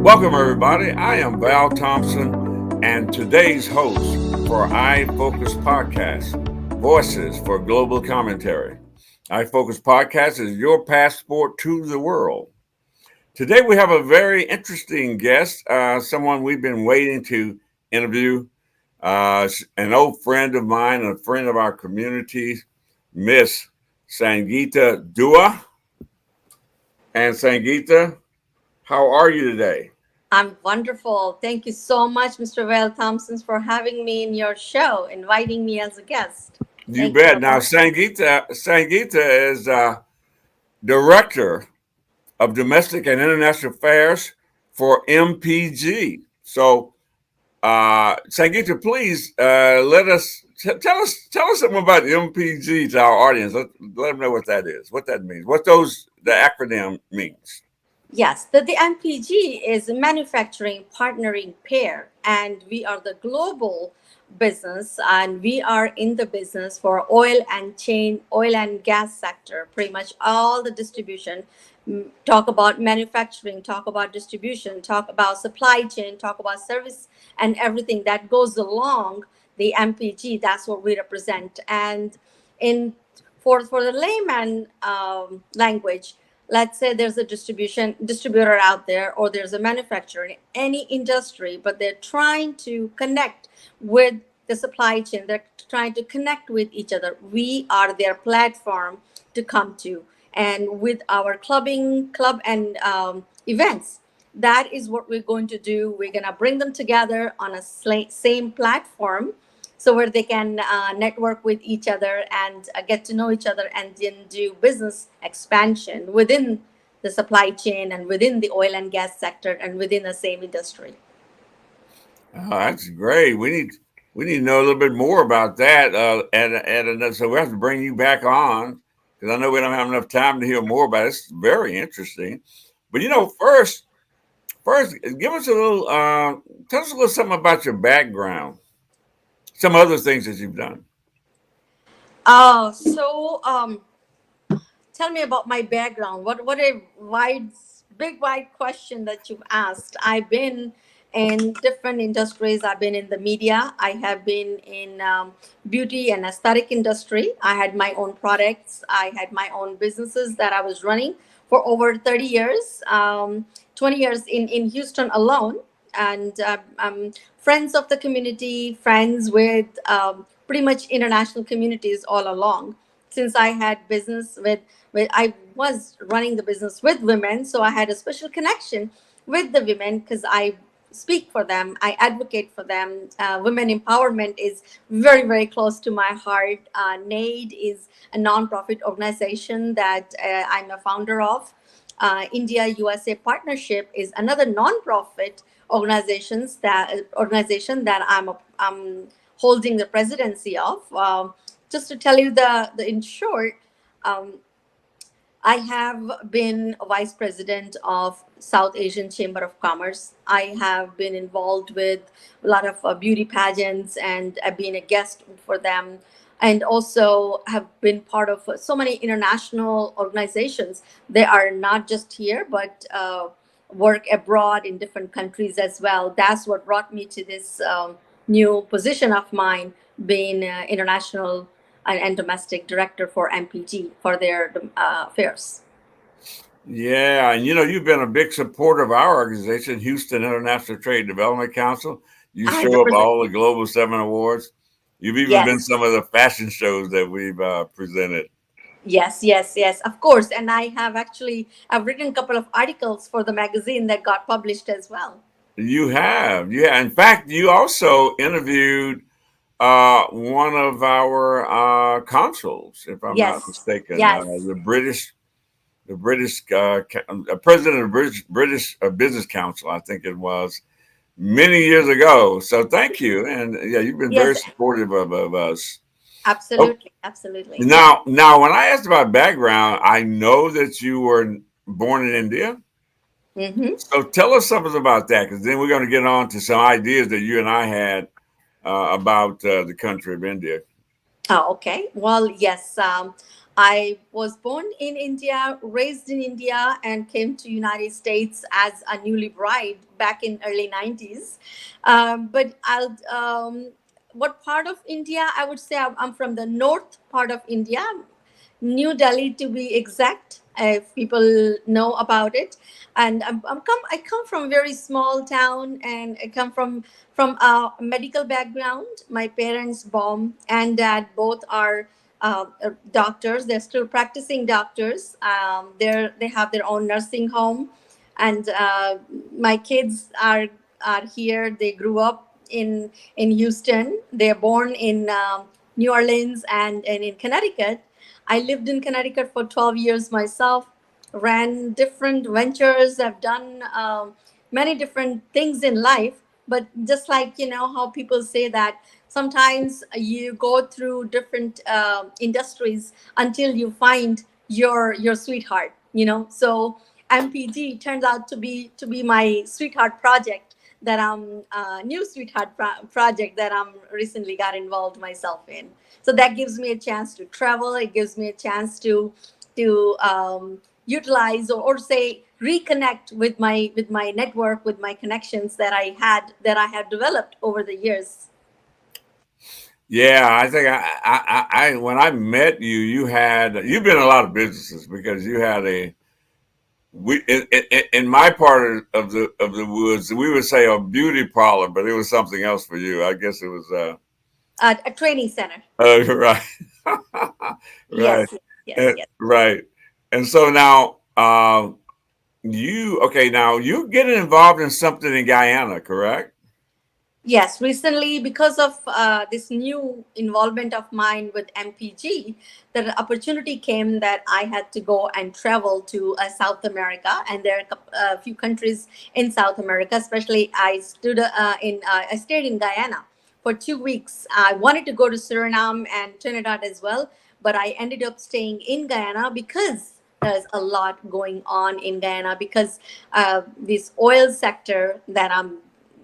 Welcome, everybody. I am Val Thompson and today's host for iFocus Podcast, Voices for Global Commentary. iFocus Podcast is your passport to the world. Today, we have a very interesting guest, someone we've been waiting to interview, an old friend of mine, a friend of our community, Miss Sangeeta Dua. And Sangeeta, how are you today? I'm wonderful. Thank you so much, Mr. Well Thompson, for having me in your show, inviting me as a guest. You Thank you bet. so Now, much. Sangeeta is director of Domestic and International Affairs for MPG. So, Sangeeta, please tell us something about MPG to our audience. Let them know what that is, what that means, what the acronym means. Yes, the MPG is manufacturing partnering pair, and we are the global business, and we are in the business for oil and gas sector, pretty much all the distribution. Talk about manufacturing, talk about distribution, talk about supply chain, talk about service, and everything that goes along the MPG. That's what we represent, and in for the layman language, let's say there's a distributor out there, or there's a manufacturer in any industry, but they're trying to connect with the supply chain, they're trying to connect with each other. We are their platform to come to, and with our club and events, that is what we're going to do. We're going to bring them together on a same platform, so where they can network with each other and get to know each other, and then do business expansion within the supply chain and within the oil and gas sector and within the same industry. Oh, that's great. We need to know a little bit more about that. So we have to bring you back on because I know we don't have enough time to hear more about it. It's very interesting. But first, give us a little. Tell us a little something about your background. Some other things that you've done. So tell me about my background. What a wide question that you've asked. I've been in different industries. I've been in the media. I have been in beauty and aesthetic industry. I had my own products. I had my own businesses that I was running for over 30 years, 20 years in Houston alone. And I'm friends of the community, friends with pretty much international communities all along, since I had business with I was running the business with women, so I had a special connection with the women because I speak for them, I advocate for them. Women empowerment is very close to my heart. NAID is a nonprofit organization that I'm a founder of. India USA Partnership is another nonprofit organization that I'm holding the presidency of. Just to tell you the in short, um, I have been a vice president of South Asian Chamber of Commerce. I have been involved with a lot of beauty pageants and I've been a guest for them, and also have been part of so many international organizations. They are not just here, but work abroad in different countries as well. That's what brought me to this new position of mine, being international and domestic director for MPG for their affairs. Yeah, and you've been a big supporter of our organization, Houston International Trade Development Council. You I show up represent. all the Global 7 awards. You've even been Yes, some of the fashion shows that we've presented. yes. Of course, and I've written a couple of articles for the magazine that got published as well. You have, yeah. In fact, you also interviewed one of our consuls, if I'm not Yes, mistaken, yes, the president of British Business Council, I think it was, many years ago. So thank you, and yeah, you've been yes. very supportive of us. Oh, Absolutely. now, when I asked about background, I know that you were born in India. Mm-hmm. So tell us something about that, because then we're going to get on to some ideas that you and I had about the country of India. Oh, okay. Well, yes. I was born in India, raised in India, and came to United States as a newly bride back in early 90s. But what part of India? I would say I'm from the north part of India, New Delhi to be exact, if people know about it. And I come from a very small town, and I come from a medical background. My parents, mom and dad, both are doctors. They're still practicing doctors. They have their own nursing home, and my kids are here. They grew up in Houston. They're born in New Orleans and in Connecticut. I lived in Connecticut for 12 years myself, ran different ventures. I've done many different things in life. But just like, how people say that sometimes you go through different industries until you find your sweetheart, So MPG turns out to be my sweetheart project that I'm new sweetheart project that I'm recently got involved myself in. So that gives me a chance to travel. It gives me a chance to utilize or say reconnect with my network, with my connections that I had developed over the years. Yeah, I think I when I met you, you've been in a lot of businesses because you had a we in my part of the woods we would say a beauty parlor, but it was something else for you. I guess it was A training center. right, right, Yes, yes, yes. right. And so now you okay? Now you're getting involved in something in Guyana, correct? Yes, recently, because of this new involvement of mine with MPG, the opportunity came that I had to go and travel to South America, and there are a few countries in South America. Especially, I stayed in Guyana for 2 weeks. I wanted to go to Suriname and Trinidad as well, but I ended up staying in Guyana because there's a lot going on in Guyana because this oil sector that I'm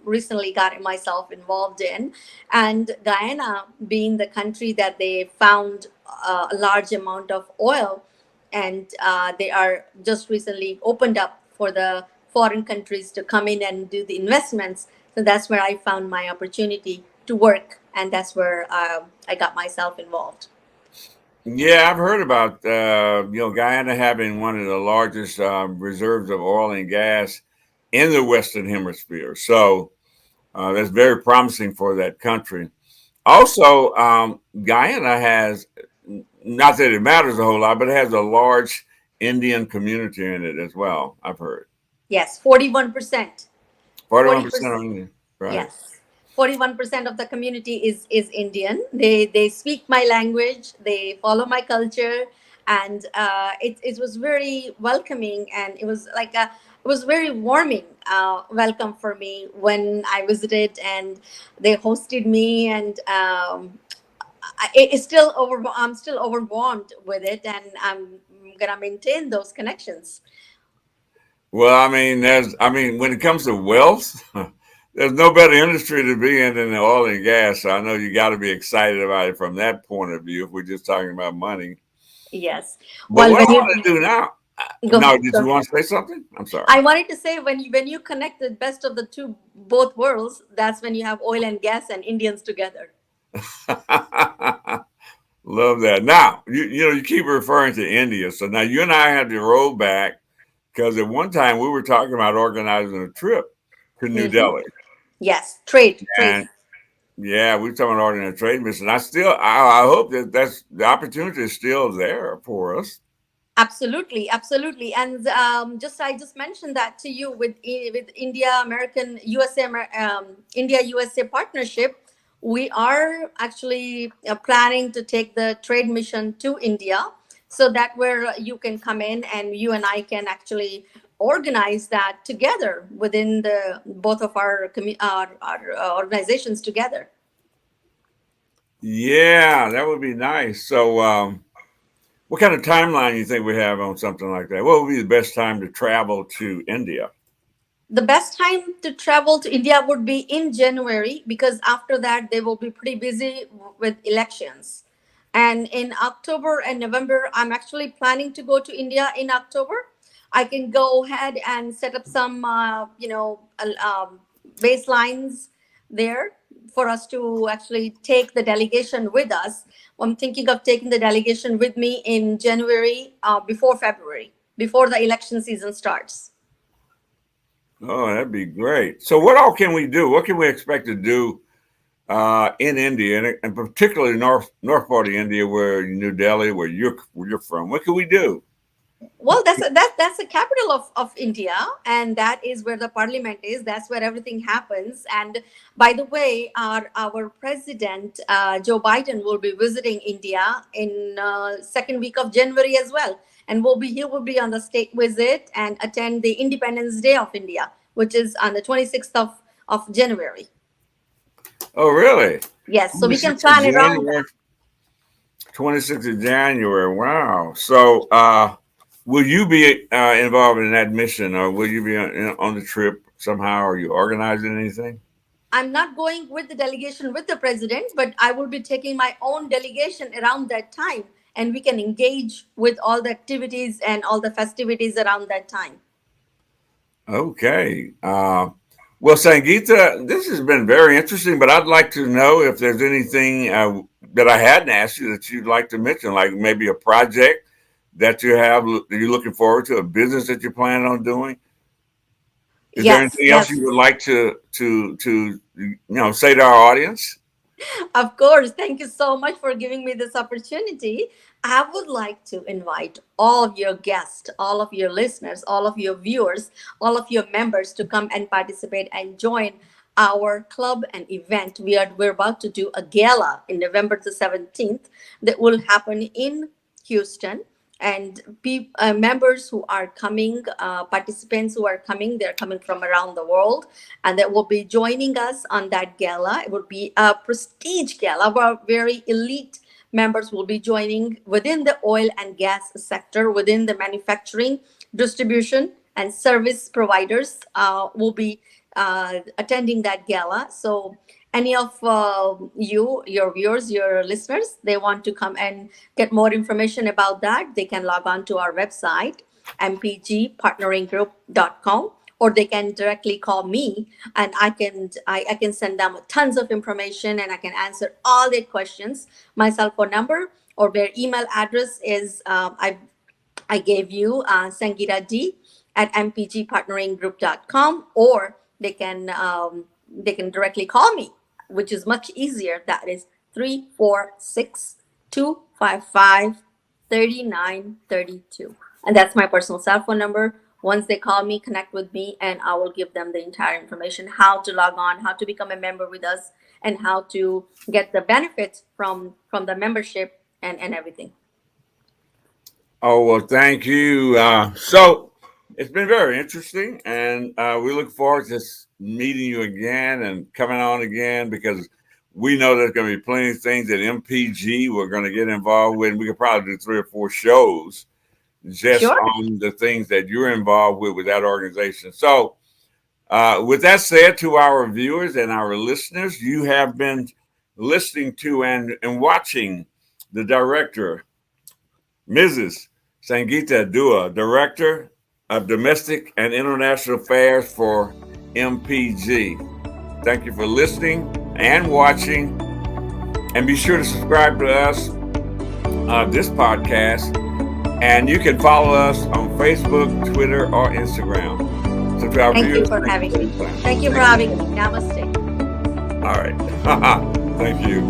recently got myself involved in. And Guyana, being the country that they found a large amount of oil, and they are just recently opened up for the foreign countries to come in and do the investments. So that's where I found my opportunity to work, and that's where I got myself involved. Yeah, I've heard about Guyana having one of the largest reserves of oil and gas in the Western Hemisphere. So that's very promising for that country. Also, Guyana has not that it matters a whole lot, but it has a large Indian community in it as well. I've heard Yes, 41%. 41% 40%. of Indian, right? Yes. 41% of the community is Indian. They speak my language, they follow my culture, and it was very welcoming, and it was very warming welcome for me when I visited, and they hosted me, and I'm still overwhelmed with it, and I'm gonna maintain those connections. Well, when it comes to wealth, there's no better industry to be in than the oil and gas. So I know you got to be excited about it from that point of view. If we're just talking about money, Yes. but Well, what when I want you to do now? go No, ahead. did you Go. want to say something? I'm sorry. I wanted to say when you connect the best of the two both worlds, that's when you have oil and gas and Indians together. Love that. Now, you keep referring to India. So now you and I had to roll back because at one time we were talking about organizing a trip to New Hmm. Delhi. Yes, trade. And yeah, we were talking about ordering a trade mission. I hope that that's the opportunity is still there for us. Absolutely, absolutely. And I just mentioned that to you with India American USA India USA partnership. We are actually planning to take the trade mission to India, so that where you can come in and you and I can actually organize that together within the both of our organizations together. Yeah, that would be nice. So, what kind of timeline you think we have on something like that? What would be the best time to travel to India? The best time to travel to India would be in January, because after that they will be pretty busy with elections. And in October and November, I'm actually planning to go to India in October. I can go ahead and set up some, baselines there for us to actually take the delegation with us. I'm thinking of taking the delegation with me in January, before February, before the election season starts. Oh, that'd be great. So, what all can we do? What can we expect to do in India, and particularly north part of India, where New Delhi, where you're from? What can we do? Well, that's the capital of India, and that is where the parliament is. That's where everything happens. And by the way, our president, Joe Biden, will be visiting India in second week of January as well, and he will be on the state visit and attend the Independence Day of India, which is on the 26th of January. Oh, really? Yes, so we can 26th of plan around that. January. 26th of January. Wow. So, will you be involved in that mission, or will you be on the trip somehow? Are you organizing anything? I'm not going with the delegation with the president, but I will be taking my own delegation around that time, and we can engage with all the activities and all the festivities around that time. Okay. Well, Sangeeta, this has been very interesting, but I'd like to know if there's anything that I hadn't asked you that you'd like to mention, like maybe a project that that you're looking forward to, a business that you're planning on doing. Is there Yes, anything else yes. you would like to say to our audience? Of course. Thank you so much for giving me this opportunity. I would like to invite all of your guests, all of your listeners, all of your viewers, all of your members to come and participate and join our club and event. We're about to do a gala in November the 17th that will happen in Houston. And members who are coming, participants who are coming, they're coming from around the world, and that will be joining us on that gala. It will be a prestige gala where very elite members will be joining within the oil and gas sector, within the manufacturing, distribution, and service providers will be attending that gala. So any of your viewers, your listeners, they want to come and get more information about that, they can log on to our website, mpgpartneringgroup.com, or they can directly call me, and I can send them tons of information, and I can answer all their questions. My cell phone number or their email address is I gave you, Sangeeta D at mpgpartneringgroup.com, or they can directly call me, which is much easier. That is 346-255-3932. And that's my personal cell phone number. Once they call me, connect with me, and I will give them the entire information, how to log on, how to become a member with us, and how to get the benefits from the membership and everything. Oh, well, thank you. So it's been very interesting, and we look forward to meeting you again and coming on again, because we know there's going to be plenty of things that MPG we're going to get involved with. We could probably do 3 or 4 shows just Sure. on the things that you're involved with that organization. So, with that said, to our viewers and our listeners, you have been listening to and watching the director, Mrs. Sangeeta Dua, Director of Domestic and International Affairs for MPG. Thank you for listening and watching. And be sure to subscribe to us, this podcast. And you can follow us on Facebook, Twitter, or Instagram. So to our Thank you viewers, for having me. Thank you for having me. Namaste. All right. Thank you.